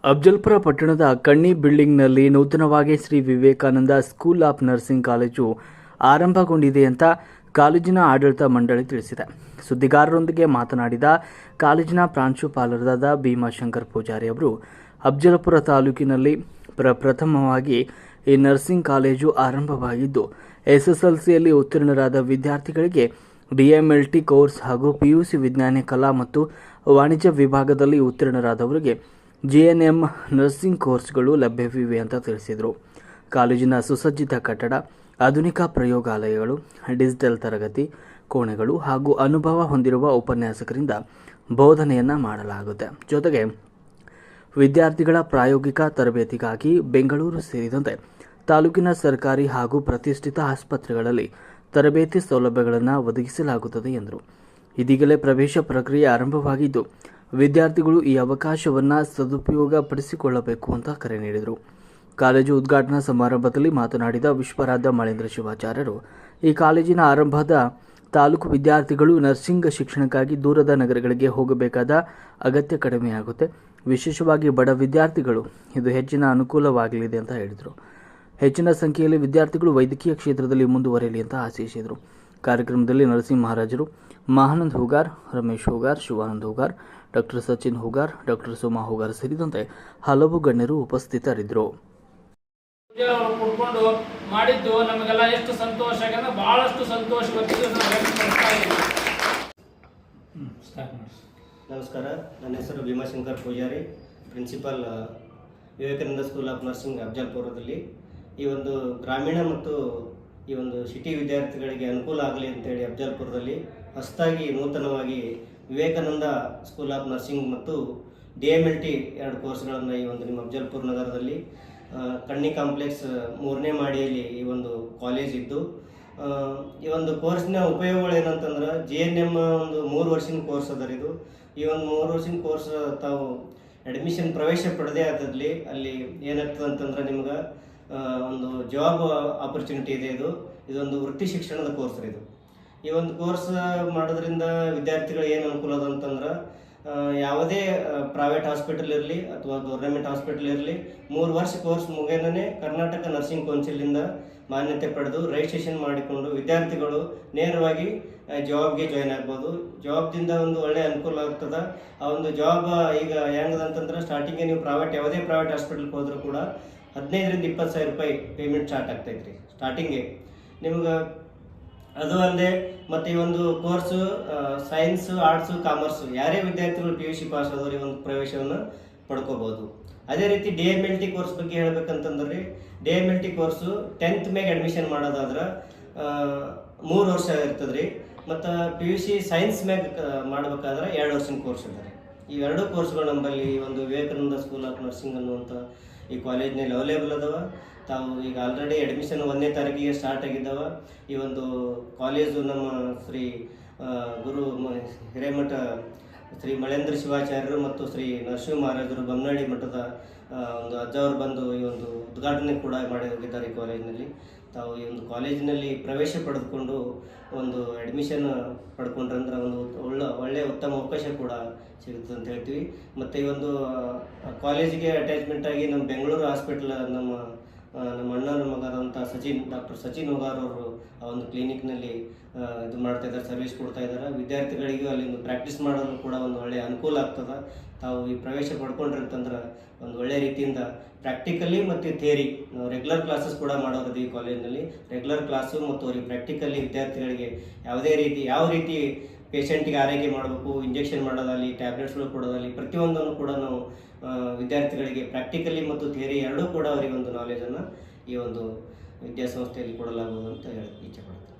ಅಫ್ಜಲ್ಪುರ ಪಟ್ಟಣದ ಕಣ್ಣಿ ಬಿಲ್ಡಿಂಗ್ನಲ್ಲಿ ನೂತನವಾಗಿ Shri Vivekananda school of nursing college ಆರಂಭಗೊಂಡಿದೆ ಅಂತ ಕಾಲೇಜಿನ ಆಡಳಿತ ಮಂಡಳಿ ತಿಳಿಸಿದೆ. ಸುದ್ದಿಗಾರರೊಂದಿಗೆ ಮಾತನಾಡಿದ ಕಾಲೇಜಿನ ಪ್ರಾಂಶುಪಾಲರಾದ ಭೀಮಾಶಂಕರ್ ಪೂಜಾರಿ ಅವರು, ಅಫ್ಜಲ್ಪುರ ತಾಲೂಕಿನಲ್ಲಿ ಪ್ರಥಮವಾಗಿ ಈ ನರ್ಸಿಂಗ್ ಕಾಲೇಜು ಆರಂಭವಾಗಿದ್ದು, ಎಸ್ಎಸ್ಎಲ್ಸಿಯಲ್ಲಿ ಉತ್ತೀರ್ಣರಾದ ವಿದ್ಯಾರ್ಥಿಗಳಿಗೆ ಡಿಎಂಎಲ್ಟಿ ಕೋರ್ಸ್ ಹಾಗೂ ಪಿಯುಸಿ ವಿಜ್ಞಾನ ಕಲಾ ಮತ್ತು ವಾಣಿಜ್ಯ ವಿಭಾಗದಲ್ಲಿ ಉತ್ತೀರ್ಣರಾದವರಿಗೆ ಜಿಎನ್ಎಂ ನರ್ಸಿಂಗ್ ಕೋರ್ಸ್ಗಳು ಲಭ್ಯವಿವೆ ಅಂತ ತಿಳಿಸಿದರು. ಕಾಲೇಜಿನ ಸುಸಜ್ಜಿತ ಕಟ್ಟಡ, ಆಧುನಿಕ ಪ್ರಯೋಗಾಲಯಗಳು, ಡಿಜಿಟಲ್ ತರಗತಿ ಕೋಣೆಗಳು ಹಾಗೂ ಅನುಭವ ಹೊಂದಿರುವ ಉಪನ್ಯಾಸಕರಿಂದ ಬೋಧನೆಯನ್ನು ಮಾಡಲಾಗುತ್ತೆ. ಜೊತೆಗೆ ವಿದ್ಯಾರ್ಥಿಗಳ ಪ್ರಾಯೋಗಿಕ ತರಬೇತಿಗಾಗಿ ಬೆಂಗಳೂರು ಸೇರಿದಂತೆ ತಾಲೂಕಿನ ಸರ್ಕಾರಿ ಹಾಗೂ ಪ್ರತಿಷ್ಠಿತ ಆಸ್ಪತ್ರೆಗಳಲ್ಲಿ ತರಬೇತಿ ಸೌಲಭ್ಯಗಳನ್ನು ಒದಗಿಸಲಾಗುತ್ತದೆ ಎಂದರು. ಇದೀಗಲೇ ಪ್ರವೇಶ ಪ್ರಕ್ರಿಯೆ ಆರಂಭವಾಗಿದ್ದು, ವಿದ್ಯಾರ್ಥಿಗಳು ಈ ಅವಕಾಶವನ್ನು ಸದುಪಯೋಗಪಡಿಸಿಕೊಳ್ಳಬೇಕು ಅಂತ ಕರೆ ನೀಡಿದರು. ಕಾಲೇಜು ಉದ್ಘಾಟನಾ ಸಮಾರಂಭದಲ್ಲಿ ಮಾತನಾಡಿದ ವಿಶ್ವರಾಧ್ಯ ಮಳೇಂದ್ರ ಶಿವಾಚಾರ್ಯರು, ಈ ಕಾಲೇಜಿನ ಆರಂಭದ ತಾಲೂಕು ವಿದ್ಯಾರ್ಥಿಗಳು ನರ್ಸಿಂಗ್ ಶಿಕ್ಷಣಕ್ಕಾಗಿ ದೂರದ ನಗರಗಳಿಗೆ ಹೋಗಬೇಕಾದ ಅಗತ್ಯ ಕಡಿಮೆಯಾಗುತ್ತೆ. ವಿಶೇಷವಾಗಿ ಬಡ ವಿದ್ಯಾರ್ಥಿಗಳು ಇದು ಹೆಚ್ಚಿನ ಅನುಕೂಲವಾಗಲಿದೆ ಅಂತ ಹೇಳಿದರು. ಹೆಚ್ಚಿನ ಸಂಖ್ಯೆಯಲ್ಲಿ ವಿದ್ಯಾರ್ಥಿಗಳು ವೈದ್ಯಕೀಯ ಕ್ಷೇತ್ರದಲ್ಲಿ ಮುಂದುವರಿಯಲಿ ಅಂತ ಆಶಿಸಿದರು. ಕಾರ್ಯಕ್ರಮದಲ್ಲಿ ನರಸಿಂಹ ಮಹಾರಾಜರು, ಮಹಾನಂದ್ ಹೂಗಾರ್, ರಮೇಶ್ ಹೂಗಾರ್, ಶಿವಾನಂದ್ ಹೂಗಾರ್, ಡಾಕ್ಟರ್ ಸಚಿನ್ ಹೂಗಾರ್, ಡಾಕ್ಟರ್ ಸುಮಾ ಹೂಗಾರ್ ಸೇರಿದಂತೆ ಹಲವು ಗಣ್ಯರು ಉಪಸ್ಥಿತರಿದ್ದರು. ಕುಡ್ಕೊಂಡು ಮಾಡಿದ್ದು ನಮಗೆಲ್ಲ ಎಷ್ಟು ಸಂತೋಷ ಆಗಿದೆ, ಬಹಳಷ್ಟು ಸಂತೋಷ. ನಮಸ್ಕಾರ, ನನ್ನ ಹೆಸರು Bhimashankar Pujari, principal Vivekananda school of nursing ಅಫ್ಜಲ್ಪುರದಲ್ಲಿ. ಈ ಒಂದು ಗ್ರಾಮೀಣ ಮತ್ತು ಈ ಒಂದು ಸಿಟಿ ವಿದ್ಯಾರ್ಥಿಗಳಿಗೆ ಅನುಕೂಲ ಆಗಲಿ ಅಂತೇಳಿ ಅಫ್ಜಲ್ಪುರದಲ್ಲಿ ಹೊಸದಾಗಿ ನೂತನವಾಗಿ ವಿವೇಕಾನಂದ ಸ್ಕೂಲ್ ಆಫ್ ನರ್ಸಿಂಗ್ ಮತ್ತು DMLT 2 ಕೋರ್ಸ್ಗಳನ್ನು ಈ ಒಂದು ನಿಮ್ಮ ಅಫ್ಜಲ್ಪುರ ನಗರದಲ್ಲಿ ಕಣ್ಣಿ ಕಾಂಪ್ಲೆಕ್ಸ್ 3ನೇ ಮಹಡಿಯಲ್ಲಿ ಈ ಒಂದು ಕಾಲೇಜ್ ಇದ್ದು, ಈ ಒಂದು ಕೋರ್ಸ್ನ ಉಪಯೋಗಗಳು ಏನಂತಂದ್ರೆ GNM ಒಂದು 3 ವರ್ಷದ ಕೋರ್ಸ್ ಅದರ. ಇದು ಈ ಒಂದು 3 ವರ್ಷದ ಕೋರ್ಸ್ ತಾವು ಅಡ್ಮಿಷನ್ ಪ್ರವೇಶ ಪಡೆದೇ ಆದಲ್ಲಿ ಅಲ್ಲಿ ಏನಾಗ್ತದೆ ಅಂತಂದ್ರೆ ನಿಮ್ಗೆ ಒಂದು ಜಾಬ್ ಆಪರ್ಚುನಿಟಿ ಇದೆ. ಇದೊಂದು ವೃತ್ತಿ ಶಿಕ್ಷಣದ ಕೋರ್ಸ್ ಇದು. ಈ ಒಂದು ಕೋರ್ಸ್ ಮಾಡೋದ್ರಿಂದ ವಿದ್ಯಾರ್ಥಿಗಳು ಏನು ಅನುಕೂಲ ಅದ ಅಂತಂದ್ರೆ ಯಾವುದೇ ಪ್ರೈವೇಟ್ ಹಾಸ್ಪಿಟಲ್ ಇರಲಿ ಅಥವಾ ಗೌರ್ಮೆಂಟ್ ಹಾಸ್ಪಿಟಲ್ ಇರಲಿ 3 ವರ್ಷ ಕೋರ್ಸ್ ಮುಗಿಯನೇ ಕರ್ನಾಟಕ ನರ್ಸಿಂಗ್ ಕೌನ್ಸಿಲಿಂದ ಮಾನ್ಯತೆ ಪಡೆದು ರಿಜಿಸ್ಟ್ರೇಷನ್ ಮಾಡಿಕೊಂಡು ವಿದ್ಯಾರ್ಥಿಗಳು ನೇರವಾಗಿ ಜಾಬ್ಗೆ ಜಾಯ್ನ್ ಆಗ್ಬೋದು. ಜಾಬ್ದಿಂದ ಒಂದು ಒಳ್ಳೆಯ ಅನುಕೂಲ ಆಗ್ತದೆ. ಆ ಒಂದು ಜಾಬ್ ಈಗ ಹೆಂಗದಂತಂದ್ರೆ ಸ್ಟಾರ್ಟಿಂಗ್ಗೆ ನೀವು ಯಾವುದೇ ಪ್ರೈವೇಟ್ ಹಾಸ್ಪಿಟಲ್ಗೆ ಹೋದರೂ ಕೂಡ 15,000 20,000 ರೂಪಾಯಿ ಪೇಮೆಂಟ್ ಸ್ಟಾರ್ಟ್ ಆಗ್ತೈತೆ ರೀ ಸ್ಟಾರ್ಟಿಂಗ್ಗೆ ನಿಮ್ಗೆ. ಅದು ಅಲ್ಲದೆ ಮತ್ತು ಈ ಒಂದು ಕೋರ್ಸು ಸೈನ್ಸ್, ಆರ್ಟ್ಸು, ಕಾಮರ್ಸು ಯಾರೇ ವಿದ್ಯಾರ್ಥಿಗಳು PUC ಪಾಸ್ ಆದವ್ರು ಈ ಒಂದು ಪ್ರವೇಶವನ್ನು ಪಡ್ಕೋಬೋದು. ಅದೇ ರೀತಿ DMLT ಕೋರ್ಸ್ ಬಗ್ಗೆ ಹೇಳ್ಬೇಕಂತಂದ್ರೆ DMLT ಕೋರ್ಸು 10th ಮೇಲೆ ಅಡ್ಮಿಷನ್ ಮಾಡೋದಾದ್ರೆ 3 ವರ್ಷ ಇರ್ತದೆ ರೀ. ಮತ್ತು PUC ಸೈನ್ಸ್ ಮ್ಯಾಗ ಮಾಡಬೇಕಾದ್ರೆ 2 ವರ್ಷದ ಕೋರ್ಸ್ ಇದ್ದಾರೆ. ಈ 2 ಕೋರ್ಸ್ಗಳು ನಮ್ಮಲ್ಲಿ ಒಂದು ವಿವೇಕಾನಂದ ಸ್ಕೂಲ್ ಆಫ್ ನರ್ಸಿಂಗ್ ಅನ್ನುವಂಥ ಈ ಕಾಲೇಜ್ನಲ್ಲಿ ಅವೈಲೇಬಲ್ ಅದಾವ. ತಾವು ಈಗ ಆಲ್ರೆಡಿ ಅಡ್ಮಿಷನ್ 1ನೇ ತಾರೀಕಿಗೆ ಸ್ಟಾರ್ಟ್ ಆಗಿದ್ದಾವ. ಈ ಒಂದು ಕಾಲೇಜು ನಮ್ಮ ಶ್ರೀ ಗುರು ಹಿರೇಮಠ ಶ್ರೀ ಮಳೇಂದ್ರ ಶಿವಾಚಾರ್ಯರು ಮತ್ತು ಶ್ರೀ ನರಸಿಂಹ ಮಹಾರಾಜರು ಬಮ್ಮನಹಳ್ಳಿ ಮಠದ ಒಂದು ಅಜ್ಜವರು ಬಂದು ಈ ಒಂದು ಉದ್ಘಾಟನೆ ಕೂಡ ಮಾಡಿ ಹೋಗಿದ್ದಾರೆ. ಈ ಕಾಲೇಜಿನಲ್ಲಿ ತಾವು ಈ ಒಂದು ಕಾಲೇಜಿನಲ್ಲಿ ಪ್ರವೇಶ ಪಡೆದುಕೊಂಡು ಒಂದು ಅಡ್ಮಿಷನ್ ಪಡ್ಕೊಂಡ್ರಂದ್ರೆ ಒಂದು ಒಳ್ಳೆಯ ಉತ್ತಮ ಅವಕಾಶ ಕೂಡ ಸಿಗುತ್ತೆ ಅಂತ ಹೇಳ್ತೀವಿ. ಮತ್ತು ಈ ಒಂದು ಕಾಲೇಜಿಗೆ ಅಟ್ಯಾಚ್ಮೆಂಟ್ ಆಗಿ ನಮ್ಮ ಬೆಂಗಳೂರು ಹಾಸ್ಪಿಟಲ್ ನಮ್ಮ ಅಣ್ಣನ ಮಗರಂಥ ಡಾಕ್ಟರ್ ಸಚಿನ್ ಹೂಗಾರ್ ಅವರು ಆ ಒಂದು ಕ್ಲಿನಿಕ್ನಲ್ಲಿ ಇದು ಮಾಡ್ತಾ ಇದ್ದಾರೆ, ಸರ್ವಿಸ್ ಕೊಡ್ತಾ ಇದ್ದಾರೆ. ವಿದ್ಯಾರ್ಥಿಗಳಿಗೂ ಅಲ್ಲಿ ಒಂದು ಪ್ರಾಕ್ಟೀಸ್ ಮಾಡಲು ಕೂಡ ಒಂದು ಒಳ್ಳೆಯ ಅನುಕೂಲ ಆಗ್ತದೆ. ತಾವು ಈ ಪ್ರವೇಶ ಪಡ್ಕೊಂಡ್ರಿ ಅಂತಂದ್ರೆ ಒಂದು ಒಳ್ಳೆಯ ರೀತಿಯಿಂದ ಪ್ರಾಕ್ಟಿಕಲಿ ಮತ್ತು ಥಿಯರಿ ನಾವು ರೆಗ್ಯುಲರ್ ಕ್ಲಾಸಸ್ ಕೂಡ ಮಾಡೋದು ಈ ಕಾಲೇಜಿನಲ್ಲಿ. ರೆಗ್ಯುಲರ್ ಕ್ಲಾಸು ಮತ್ತು ಅವ್ರಿಗೆ ಪ್ರಾಕ್ಟಿಕಲಿ ವಿದ್ಯಾರ್ಥಿಗಳಿಗೆ ಯಾವ ರೀತಿ ಪೇಷಂಟಿಗೆ ಆರೈಕೆ ಮಾಡಬೇಕು, ಇಂಜೆಕ್ಷನ್ ಮಾಡೋದಾಗಲಿ, ಟ್ಯಾಬ್ಲೆಟ್ಸ್ಗಳು ಕೊಡೋದಾಗಲಿ, ಪ್ರತಿಯೊಂದನ್ನು ಕೂಡ ನಾವು ವಿದ್ಯಾರ್ಥಿಗಳಿಗೆ ಪ್ರಾಕ್ಟಿಕಲಿ ಮತ್ತು ಥಿಯರಿ ಎರಡೂ ಕೂಡ ಅವರಿಗೆ ಒಂದು ನಾಲೆಜನ್ನು ಈ ಒಂದು ವಿದ್ಯಾಸಂಸ್ಥೆಯಲ್ಲಿ ಕೊಡಲಾಗುವುದು ಅಂತ ಹೇಳಿ ಇಚ್ಛೆ ಪಡ್ತೀನಿ.